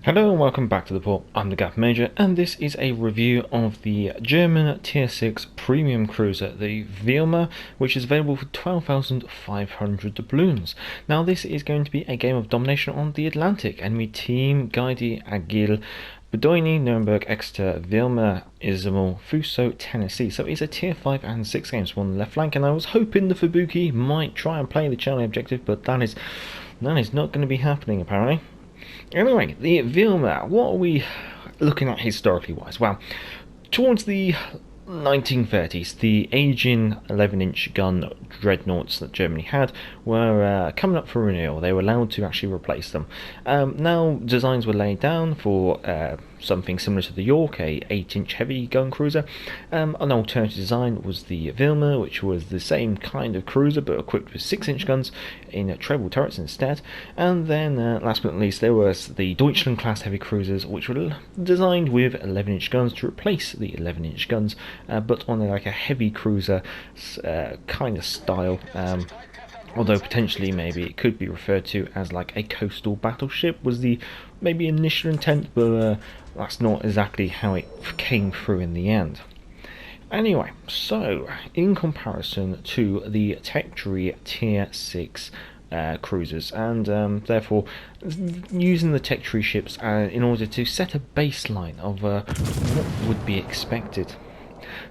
Hello and welcome back to the port. I'm the Gap Major, and this is a review of the German Tier 6 premium cruiser, the Weimar, which is available for 12,500 doubloons. Now this is going to be a game of domination on the Atlantic. Enemy team: Guidi, Agil, Bedoini, Nuremberg, Exeter, Weimar, Izumel, Fuso, Tennessee. So it's a Tier 5 and 6 games on the left flank, and I was hoping the Fubuki might try and play the Charlie objective, but that is not going to be happening apparently. Anyway, the Weimar, what are we looking at historically wise? Well, towards the 1930s, the aging 11-inch gun dreadnoughts that Germany had were coming up for renewal. They were allowed to actually replace them. Now designs were laid down for something similar to the York, a 8-inch heavy gun cruiser. An alternative design was the Weimar, which was the same kind of cruiser but equipped with 6-inch guns in treble turrets instead. And then last but not least, there was the Deutschland class heavy cruisers, which were designed with 11-inch guns to replace the 11-inch guns, but on like a heavy cruiser kind of style. Although potentially maybe it could be referred to as like a coastal battleship was the maybe initial intent, but that's not exactly how it came through in the end. Anyway, so in comparison to the Tech Tree Tier 6 cruisers, and therefore using the Tech Tree ships in order to set a baseline of what would be expected.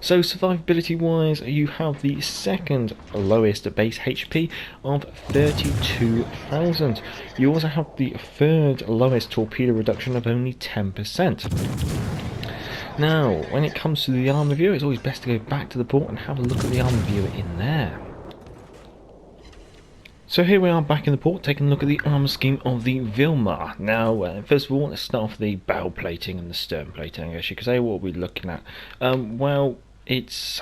So survivability wise, you have the second lowest base HP of 32,000. You also have the third lowest torpedo reduction of only 10%. Now, when it comes to the armour viewer, it's always best to go back to the port and have a look at the armour viewer in there. So here we are back in the port, taking a look at the armour scheme of the Weimar. Now, first of all, let's start off the bow plating and the stern plating, I guess you could say. What are we looking at? Well, it's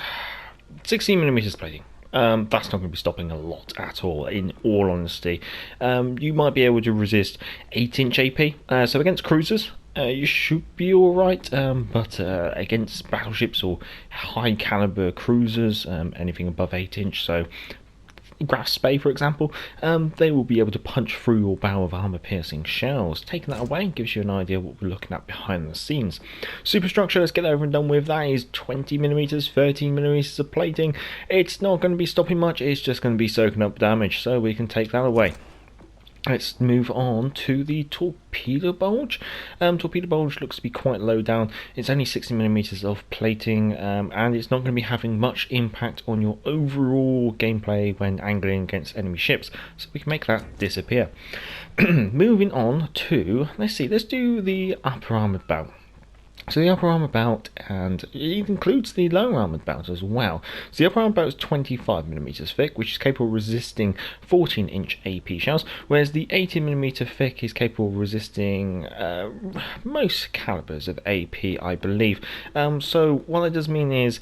16mm plating. That's not going to be stopping a lot at all, in all honesty. You might be able to resist 8-inch AP, so against cruisers, you should be alright, but against battleships or high caliber cruisers, anything above 8-inch, so Graf Spey for example, they will be able to punch through your bow of armour piercing shells. Taking that away gives you an idea of what we're looking at behind the scenes. Superstructure, let's get that over and done with. That is 20mm, 13mm of plating. It's not going to be stopping much, it's just going to be soaking up damage, so we can take that away. Let's move on to the Torpedo Bulge. Torpedo Bulge looks to be quite low down. It's only 60mm of plating, and it's not going to be having much impact on your overall gameplay when angling against enemy ships, so we can make that disappear. Moving on to, let's do the upper armoured bow. So the upper armour bout, and it includes the lower armoured bout as well. So the upper armoured bout is 25mm thick, which is capable of resisting 14-inch AP shells, whereas the 18mm thick is capable of resisting most calibers of AP, I believe. So what that does mean is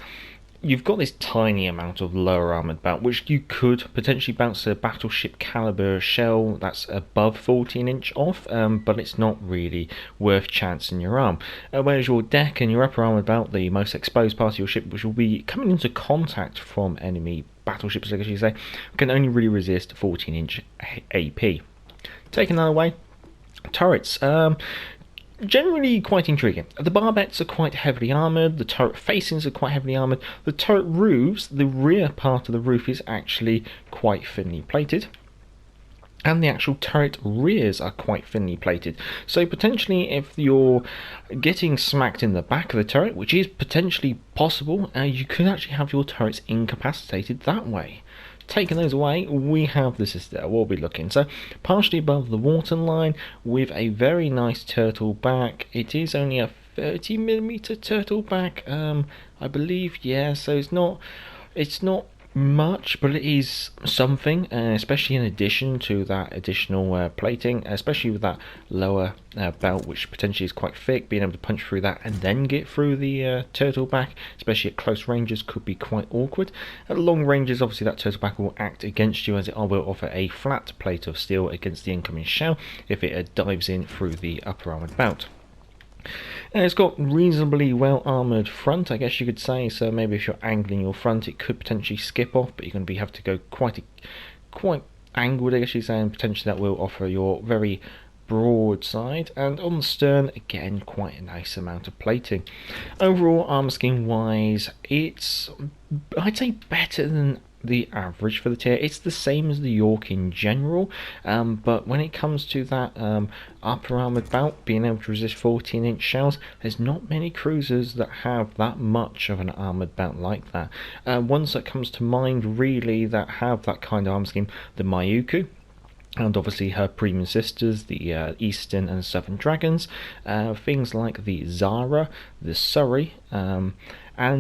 you've got this tiny amount of lower armoured bout, which you could potentially bounce a battleship caliber shell that's above 14-inch off, but it's not really worth chancing your arm. Whereas your deck and your upper armoured bout, the most exposed part of your ship, which will be coming into contact from enemy battleships, I guess you say, can only really resist 14-inch AP. Taking that away, turrets. Generally quite intriguing. The barbettes are quite heavily armoured, the turret facings are quite heavily armoured, the turret roofs, the rear part of the roof is actually quite thinly plated, and the actual turret rears are quite thinly plated. So potentially if you're getting smacked in the back of the turret, which is potentially possible, you could actually have your turrets incapacitated that way. Taking those away, we have the Citadel. We'll be looking so partially above the waterline with a very nice turtle back. It is only a 30mm turtle back, I believe. Yeah, so it's not much, but it is something, especially in addition to that additional plating, especially with that lower belt, which potentially is quite thick. Being able to punch through that and then get through the turtle back, especially at close ranges, could be quite awkward. At long ranges, obviously that turtle back will act against you, as it will offer a flat plate of steel against the incoming shell if it dives in through the upper armoured belt. It's got reasonably well armoured front, I guess you could say, so maybe if you're angling your front it could potentially skip off, but you're going to have to go quite angled, I guess you're saying. Potentially that will offer your very broadside, and on the stern again quite a nice amount of plating. Overall, armour scheme wise, it's, I'd say, better than the average for the tier. It's the same as the York in general, but when it comes to that upper armoured bout, being able to resist 14-inch shells, there's not many cruisers that have that much of an armoured bout like that. Ones that comes to mind really that have that kind of armour scheme, the Mayuku, and obviously her premium sisters, the Eastern and Southern Dragons, things like the Zara, the Surrey, and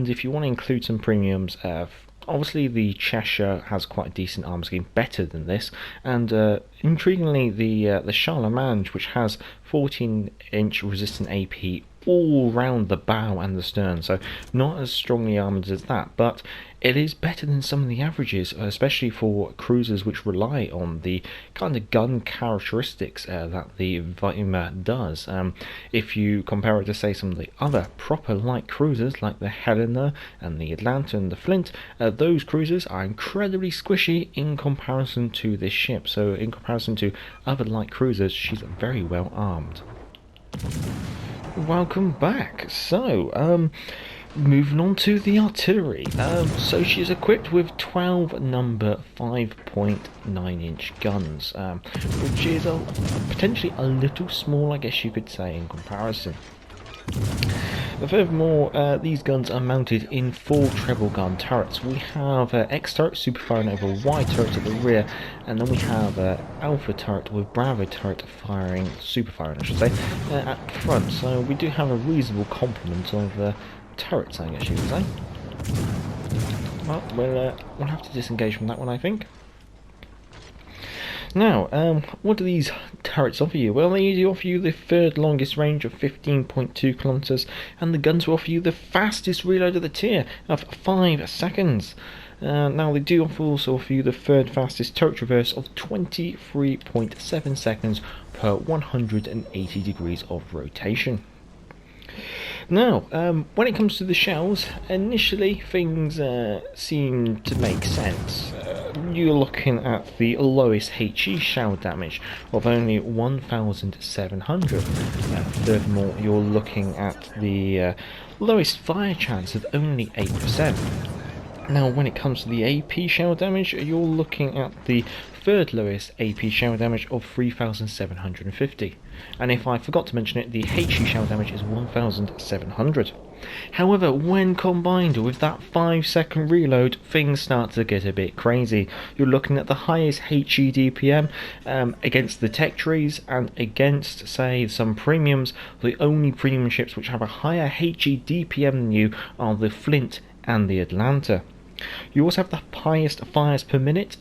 if you want to include some premiums, obviously the Cheshire has quite a decent armour scheme, better than this, and intriguingly the Charlemagne, which has 14-inch resistant AP all round the bow and the stern, so not as strongly armoured as that, but it is better than some of the averages, especially for cruisers which rely on the kind of gun characteristics that the Weimar does. If you compare it to, say, some of the other proper light cruisers like the Helena and the Atlanta and the Flint, those cruisers are incredibly squishy in comparison to this ship. So in comparison to other light cruisers, she's very well armed. Welcome back. So, moving on to the artillery. So she's equipped with 12 number 5.9-inch guns, which is potentially a little small, I guess you could say, in comparison. Furthermore, these guns are mounted in 4 treble gun turrets. We have X turret super firing over Y turret at the rear, and then we have Alpha turret with Bravo turret firing, super firing I should say, at the front. So we do have a reasonable complement of turrets, I guess you could say. Well, we'll have to disengage from that one, I think. Now, what do these turrets offer you? Well, they usually offer you the third longest range of 15.2 kilometers, and the guns will offer you the fastest reload of the tier of 5 seconds. Now, they do also offer you the third fastest turret reverse of 23.7 seconds per 180 degrees of rotation. Now, when it comes to the shells, initially things seem to make sense. You're looking at the lowest HE shell damage of only 1,700. Furthermore, you're looking at the lowest fire chance of only 8%. Now, when it comes to the AP shell damage, you're looking at the third lowest AP shell damage of 3,750. And if I forgot to mention it, the HE shell damage is 1,700. However, when combined with that 5-second reload, things start to get a bit crazy. You're looking at the highest HE DPM against the tech trees and against, say, some premiums. The only premium ships which have a higher HE DPM than you are the Flint and the Atlanta. You also have the highest fires per minute,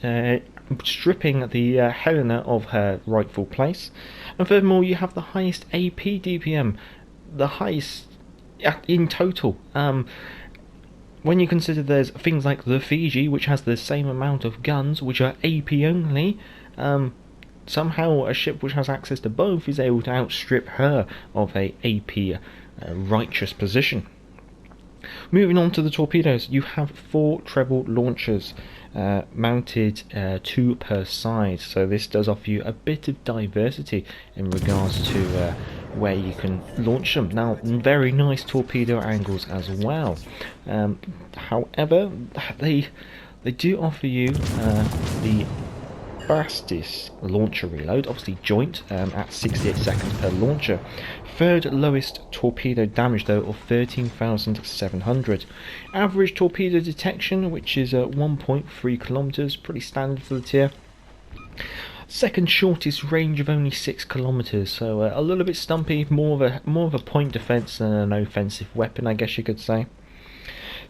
stripping the Helena of her rightful place, and furthermore you have the highest AP DPM, the highest in total. When you consider there's things like the Fiji, which has the same amount of guns, which are AP only, somehow a ship which has access to both is able to outstrip her of a AP righteous position. Moving on to the torpedoes, you have 4 treble launchers mounted 2 per side, so this does offer you a bit of diversity in regards to where you can launch them. Now, very nice torpedo angles as well. However, they do offer you the fastest launcher reload, obviously joint, at 68 seconds per launcher. Third lowest torpedo damage though of 13,700. Average torpedo detection, which is 1.3 kilometers, pretty standard for the tier. Second shortest range of only 6 kilometers, so a little bit stumpy, more of a point defense than an offensive weapon, I guess you could say.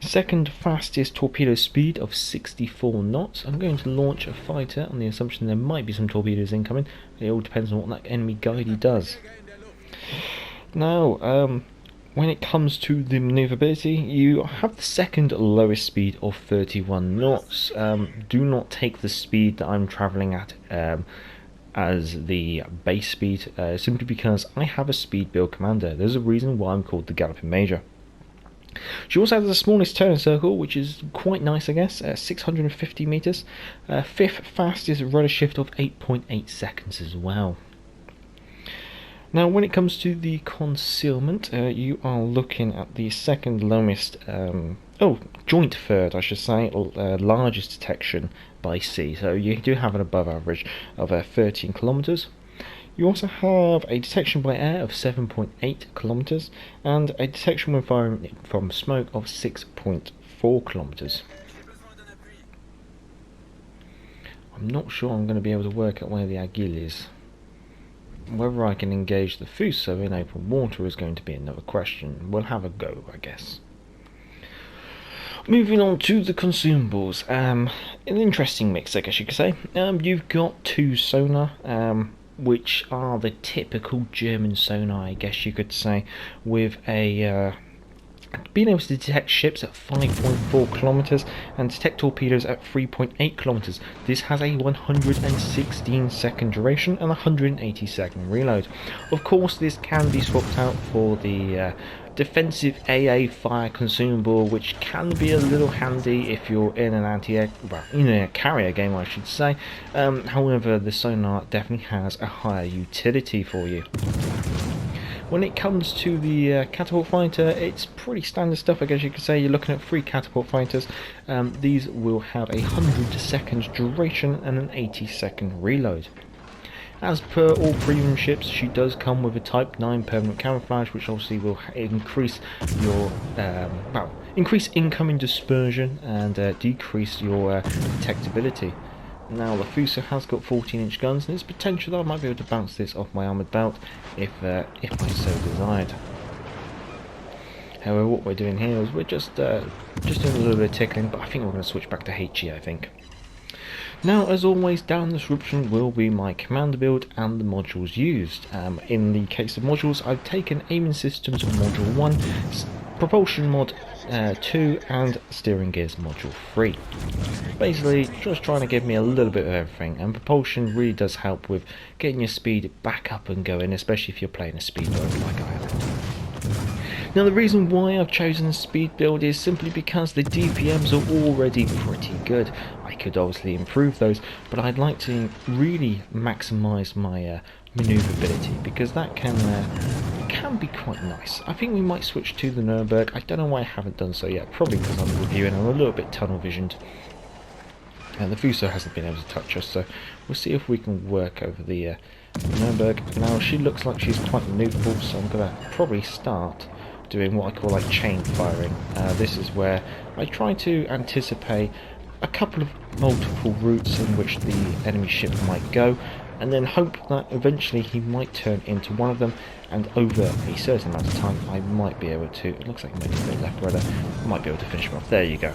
Second fastest torpedo speed of 64 knots. I'm going to launch a fighter on the assumption there might be some torpedoes incoming. It all depends on what that enemy guidey does. Now, when it comes to the maneuverability, you have the second lowest speed of 31 knots. Do not take the speed that I'm travelling at as the base speed, simply because I have a speed build commander. There's a reason why I'm called the Galloping Major. She also has the smallest turn circle, which is quite nice, I guess, 650 meters. Fifth fastest rudder shift of 8.8 seconds as well. Now, when it comes to the concealment, you are looking at the second lowest, joint third, I should say, largest detection by sea. So you do have an above average of 13 kilometers. You also have a detection by air of 7.8 kilometers and a detection when firing from smoke of 6.4 kilometers. I'm not sure I'm going to be able to work out where the Aguil is. Whether I can engage the Fuso in open water is going to be another question. We'll have a go, I guess. Moving on to the Consumables. An interesting mix, I guess you could say. You've got two sonar, which are the typical German sonar, I guess you could say, with a being able to detect ships at 5.4 kilometers and detect torpedoes at 3.8 kilometers. This has a 116 second duration and 180 second reload. Of course, this can be swapped out for the defensive AA fire consumable, which can be a little handy if you're in an in a carrier game, I should say. However, the sonar definitely has a higher utility for you. When it comes to the catapult fighter, it's pretty standard stuff, I guess you could say. You're looking at 3 catapult fighters. These will have a 100 seconds duration and an 80 second reload. As per all premium ships, she does come with a Type 9 permanent camouflage, which obviously will increase your increase incoming dispersion and decrease your detectability. Now the Fuso has got 14-inch guns, and there's potential that I might be able to bounce this off my armoured belt if I so desired. However, what we're doing here is we're just doing a little bit of tickling, but I think we're going to switch back to HE, I think. Now, as always, down in the description will be my commander build and the modules used. In the case of modules, I've taken Aiming Systems Module 1, Propulsion Mod 2 and Steering Gears Module 3. Basically, just trying to give me a little bit of everything, and Propulsion really does help with getting your speed back up and going, especially if you're playing a speedboat like I am. Now, the reason why I've chosen the speed build is simply because the DPMs are already pretty good. I could obviously improve those, but I'd like to really maximise my manoeuvrability, because that can be quite nice. I think we might switch to the Nuremberg. I don't know why I haven't done so yet, probably because I'm reviewing. I'm a little bit tunnel visioned. And the Fuso hasn't been able to touch us, so we'll see if we can work over the Nuremberg. Now, she looks like she's quite maneuverable, so I'm going to probably start doing what I call like chain firing. This is where I try to anticipate a couple of multiple routes in which the enemy ship might go, and then hope that eventually he might turn into one of them, and over a certain amount of time I might be able to, it looks like maybe a bit left rudder, I might be able to finish him off. There you go.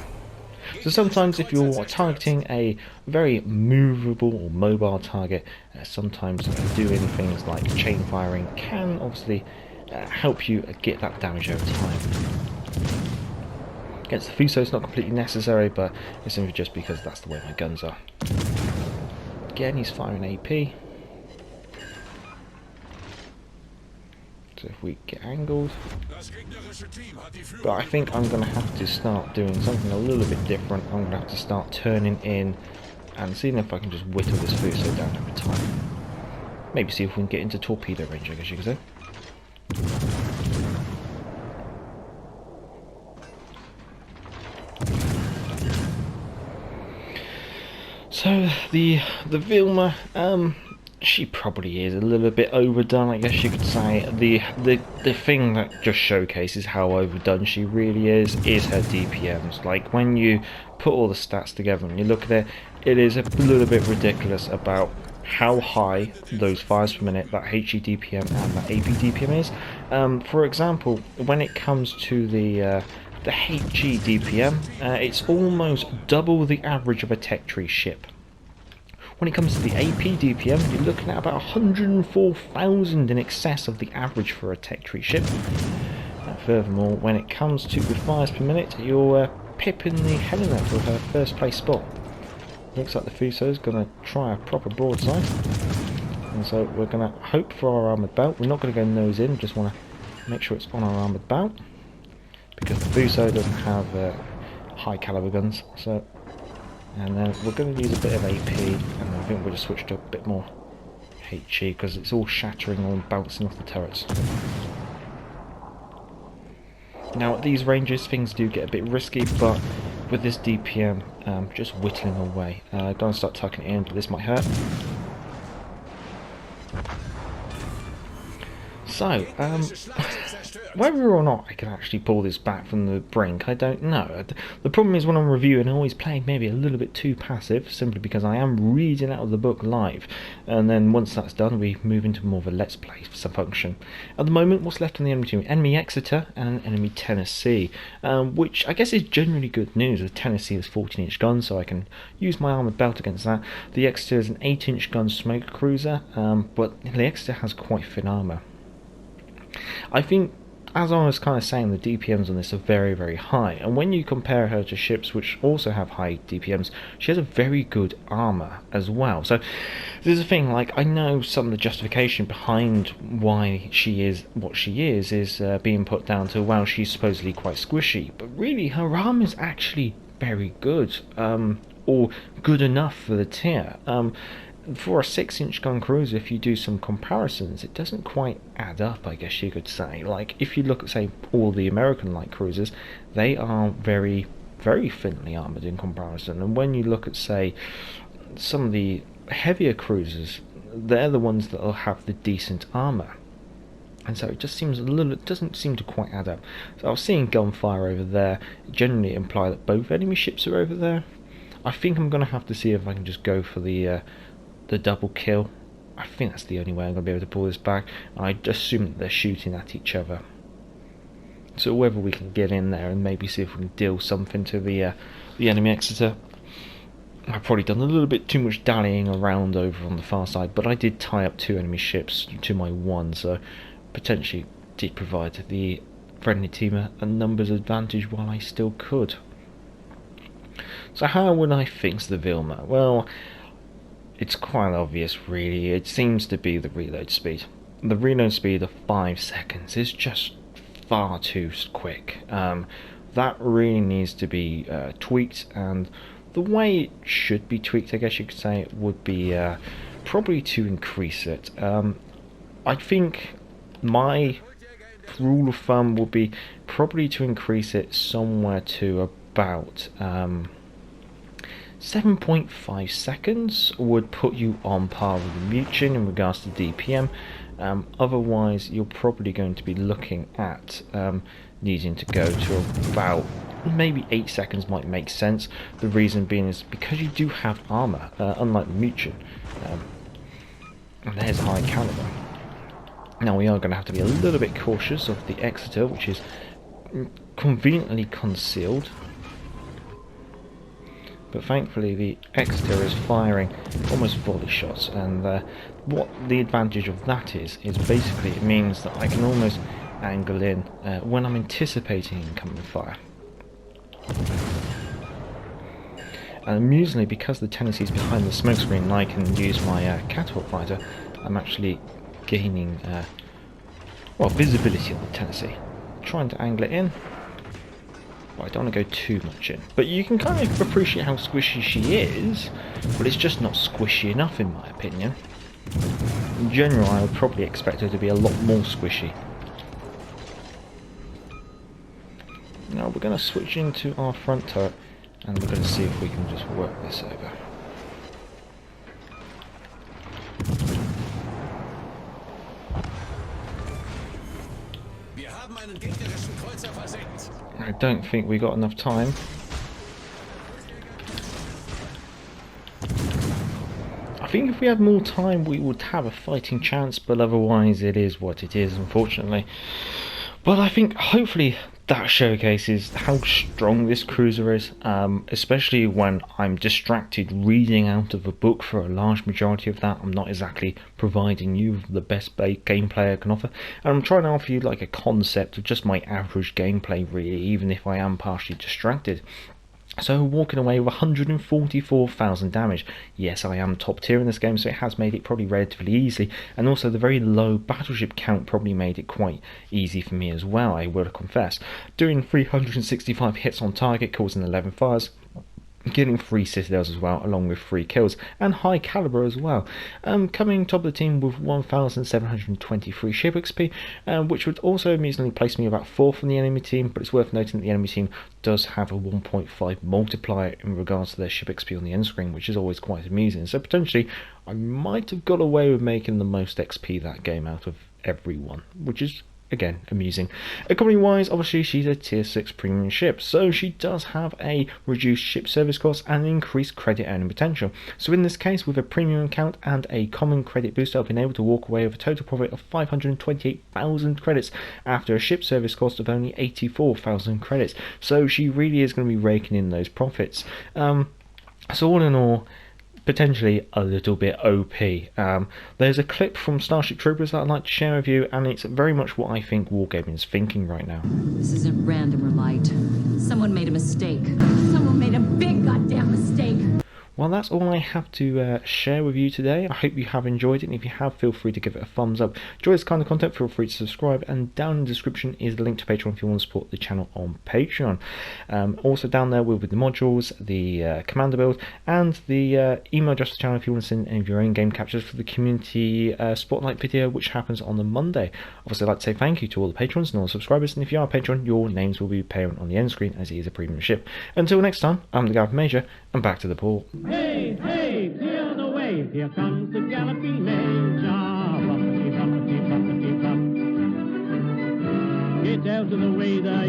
So sometimes if you're targeting a very movable or mobile target, sometimes doing things like chain firing can obviously help you get that damage over time. Against the Fuso it's not completely necessary, but it's simply just because that's the way my guns are. Again, he's firing AP. So if we get angled, but I think I'm going to have to start doing something a little bit different. I'm going to have to start turning in and seeing if I can just whittle this Fuso down over time. Maybe see if we can get into torpedo range, I guess you could say. So the Weimar, she probably is a little bit overdone, I guess you could say. The thing that just showcases how overdone she really is her DPMs. Like, when you put all the stats together and you look at it, it is a little bit ridiculous about how high those fires per minute, that HE DPM and that AP DPM is. For example, when it comes to the HE DPM, it's almost double the average of a tech tree ship. When it comes to the AP DPM, you're looking at about 104,000 in excess of the average for a tech tree ship. Furthermore, when it comes to the fires per minute, you're pipping the Helena for her first place spot. Looks like the Fuso's going to try a proper broadside, and so we're going to hope for our armoured belt. We're not going to go nose in, just want to make sure it's on our armoured belt, because the Fuso doesn't have high caliber guns. So, and then we're going to use a bit of AP, and I think we'll just switch to a bit more HE because it's all shattering and bouncing off the turrets. Now at these ranges things do get a bit risky, but with this DPM just whittling away. Don't want to start tucking it in, but this might hurt. So, whether or not I can actually pull this back from the brink, I don't know. The problem is when I'm reviewing, I always play maybe a little bit too passive, simply because I am reading out of the book live. And then once that's done, we move into more of a let's play function. At the moment, what's left on the enemy team? Enemy Exeter and enemy Tennessee, which I guess is generally good news. The Tennessee is 14-inch gun, so I can use my armoured belt against that. The Exeter is an 8-inch gun smoke cruiser, but the Exeter has quite thin armour. I think, as I was kind of saying, the DPMs on this are very, very high, and when you compare her to ships which also have high DPMs, she has a very good armour as well. So there's a thing, like, I know some of the justification behind why she is what she is being put down to, well, she's supposedly quite squishy, but really her armour is actually very good, or good enough for the tier. For a 6-inch gun cruiser, if you do some comparisons, it doesn't quite add up, I guess you could say. Like, if you look at, say, all the American light cruisers, they are very, very thinly armoured in comparison. And when you look at, say, some of the heavier cruisers, they're the ones that will have the decent armour. And so it just seems it doesn't seem to quite add up. So I was seeing gunfire over there, generally imply that both enemy ships are over there. I think I'm going to have to see if I can just go for the double kill. I think that's the only way I'm going to be able to pull this back. I assume that they're shooting at each other. So whether we can get in there and maybe see if we can deal something to the enemy Exeter. I've probably done a little bit too much dallying around over on the far side, but I did tie up 2 enemy ships to my 1, so potentially did provide the friendly team a numbers advantage while I still could. So how would I fix the Weimar? Well, it's quite obvious, really. It seems to be the reload speed. The reload speed of 5 seconds is just far too quick. That really needs to be tweaked, and the way it should be tweaked, I guess you could say, would be probably to increase it. I think my rule of thumb would be probably to increase it somewhere to about 7.5 seconds would put you on par with the Lutjens in regards to DPM. Otherwise, you're probably going to be looking at needing to go to about maybe 8 seconds might make sense. The reason being is because you do have armour, unlike the Lutjens. And there's high caliber. Now we are going to have to be a little bit cautious of the Exeter, which is conveniently concealed. But thankfully the Exeter is firing almost volley shots, and what the advantage of that is basically it means that I can almost angle in when I'm anticipating incoming fire. And amusingly, because the Tennessee is behind the smoke screen and I can use my catapult fighter, I'm actually gaining visibility on the Tennessee. Trying to angle it in. Well, I don't want to go too much in, but you can kind of appreciate how squishy she is, but it's just not squishy enough in my opinion. In general, I would probably expect her to be a lot more squishy. Now we're going to switch into our front turret, and we're going to see if we can just work this over. I don't think we got enough time. I think if we had more time we would have a fighting chance, but otherwise it is what it is, unfortunately. But I think hopefully that showcases how strong this cruiser is, especially when I'm distracted reading out of a book for a large majority of that. I'm not exactly providing you with the best gameplay I can offer, and I'm trying to offer you like a concept of just my average gameplay really, even if I am partially distracted. So walking away with 144,000 damage. Yes, I am top tier in this game, so it has made it probably relatively easy, and also the very low battleship count probably made it quite easy for me as well, I will confess. Doing 365 hits on target, causing 11 fires, getting 3 citadels as well, along with 3 kills, and high caliber as well. Coming top of the team with 1,723 ship XP, which would also amusingly place me about 4th in the enemy team, but it's worth noting that the enemy team does have a 1.5 multiplier in regards to their ship XP on the end screen, which is always quite amusing. So potentially, I might have got away with making the most XP that game out of everyone, which is again amusing. Economy wise, obviously she's a tier 6 premium ship, so she does have a reduced ship service cost and increased credit earning potential. So in this case, with a premium account and a common credit booster, I've been able to walk away with a total profit of 528,000 credits after a ship service cost of only 84,000 credits. So she really is going to be raking in those profits. So all in all, potentially a little bit OP. There's a clip from Starship Troopers that I'd like to share with you, and it's very much what I think Wargaming is thinking right now. This isn't random or light. Someone made a mistake. Someone made a big goddamn mistake. Well, that's all I have to share with you today. I hope you have enjoyed it, and if you have, feel free to give it a thumbs up. Enjoy this kind of content, feel free to subscribe, and down in the description is the link to Patreon if you want to support the channel on Patreon. Also down there with the modules, the commander build, and the email address to the channel if you want to send any of your own game captures for the community spotlight video, which happens on the Monday. Obviously, I'd like to say thank you to all the patrons and all the subscribers, and if you are a patron, your names will be appearing on the end screen as it is a premium ship. Until next time, I'm the Gareth Major, and back to the port. Hey, hey, clear the way, here comes the galloping major. Bumpity, bumpity, bumpity, bump. Get out of the way, there